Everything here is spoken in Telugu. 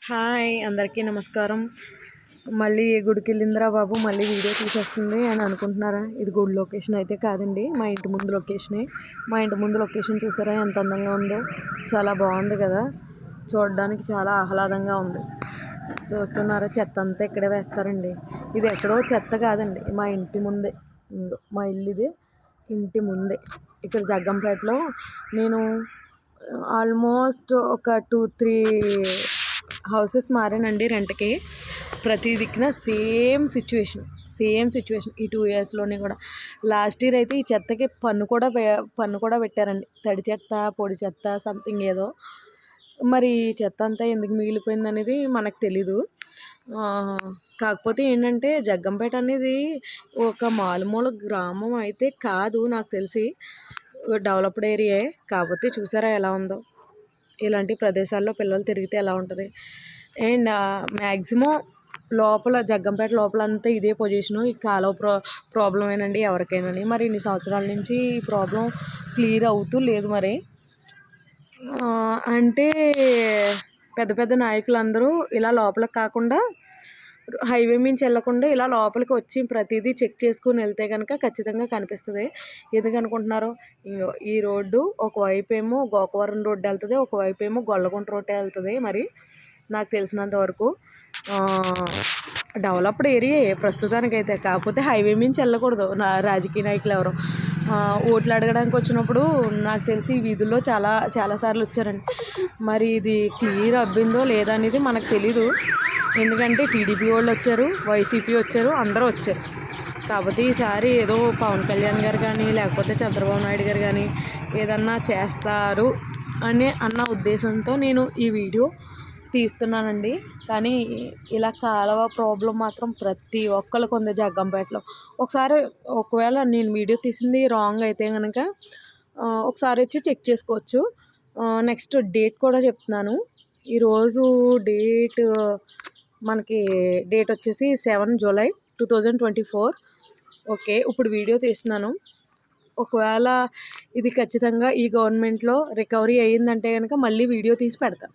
హాయ్ అందరికీ నమస్కారం. మళ్ళీ ఏ గుడికి వెళ్ళిందిరా బాబు, మళ్ళీ వీడియో తీసేస్తుంది అని అనుకుంటున్నారా? ఇది గుడి లొకేషన్ అయితే కాదండి, మా ఇంటి ముందు లొకేషనే. మా ఇంటి ముందు లొకేషన్ చూసారా ఎంత అందంగా ఉందో? చాలా బాగుంది కదా, చూడడానికి చాలా ఆహ్లాదంగా ఉంది. చూస్తున్నారా, చెత్త అంతా ఇక్కడే వేస్తారండి. ఇది ఎక్కడో చెత్త కాదండి, మా ఇంటి ముందే. మా ఇల్లు ఇది, ఇంటి ముందే. ఇక్కడ జగ్గంపేటలో నేను ఆల్మోస్ట్ ఒక 2-3 హౌసెస్ మారానండి రెంట్కి. ప్రతి దిక్కున సేమ్ సిచ్యువేషన్ ఈ 2 ఇయర్స్లోనే కూడా. లాస్ట్ ఇయర్ అయితే ఈ చెత్తకి పన్ను కూడా పెట్టారండి. తడి చెత్త, పొడి చెత్త, సంథింగ్ ఏదో. మరి ఈ చెత్త అంతా ఎందుకు మిగిలిపోయింది అనేది మనకు తెలీదు. కాకపోతే ఏంటంటే జగ్గంపేట అనేది ఒక మారుమూల గ్రామం అయితే కాదు, నాకు తెలిసి డెవలప్డ్ ఏరియా. కాకపోతే చూసారా ఎలా ఉందో? ఇలాంటి ప్రదేశాల్లో పిల్లలు తిరిగితే ఎలా ఉంటుంది? అండ్ మ్యాక్సిమం లోపల జగ్గంపేట లోపల అంతా ఇదే పొజిషను. ఈ కాలువ ప్రాబ్లమేనండి ఎవరికైనా. మరి ఇన్ని సంవత్సరాల నుంచి ఈ ప్రాబ్లం క్లియర్ అవుతూ లేదు. మరి అంటే పెద్ద పెద్ద నాయకులందరూ ఇలా లోపలికి కాకుండా, హైవే మించి వెళ్ళకుండా ఇలా లోపలికి వచ్చి ప్రతిదీ చెక్ చేసుకుని వెళ్తే కనుక ఖచ్చితంగా కనిపిస్తుంది. ఎందుకనుకుంటున్నారు? ఈ రోడ్డు ఒకవైపు ఏమో గోకవరం రోడ్డు వెళ్తుంది, ఒకవైపు ఏమో గొల్లగుంట రోడ్డు వెళ్తుంది. మరి నాకు తెలిసినంత వరకు డెవలప్డ్ ఏరియా ప్రస్తుతానికైతే. కాకపోతే హైవే మించి వెళ్ళకూడదు రాజకీయ నాయకులు ఎవరు. ఓట్లు అడగడానికి వచ్చినప్పుడు నాకు తెలిసి ఈ వీధుల్లో చాలాసార్లు వచ్చారండి. మరి ఇది క్లియర్ అవ్విందో లేదా అనేది మనకు తెలీదు. ఎందుకంటే టీడీపీ వాళ్ళు వచ్చారు, వైసీపీ వచ్చారు, అందరూ వచ్చారు. కాకపోతే ఈసారి ఏదో పవన్ కళ్యాణ్ గారు కానీ లేకపోతే చంద్రబాబు నాయుడు గారు కానీ ఏదన్నా చేస్తారు అన్న ఉద్దేశంతో నేను ఈ వీడియో తీస్తున్నానండి. కానీ ఇలా కాలువ ప్రాబ్లం మాత్రం ప్రతి ఒక్కరికి ఉంది జగ్గంపేటలో. ఒకవేళ నేను వీడియో తీసింది రాంగ్ అయితే కనుక ఒకసారి వచ్చి చెక్ చేసుకోవచ్చు. నెక్స్ట్ డేట్ కూడా చెప్తున్నాను. ఈరోజు మనకి డేట్ వచ్చేసి 7 జూలై 2024. ఓకే, ఇప్పుడు వీడియో తీస్తున్నాను. ఒకవేళ ఇది ఖచ్చితంగా ఈ గవర్నమెంట్లో రికవరీ అయ్యిందంటే కనుక మళ్ళీ వీడియో తీసి పెడతాను.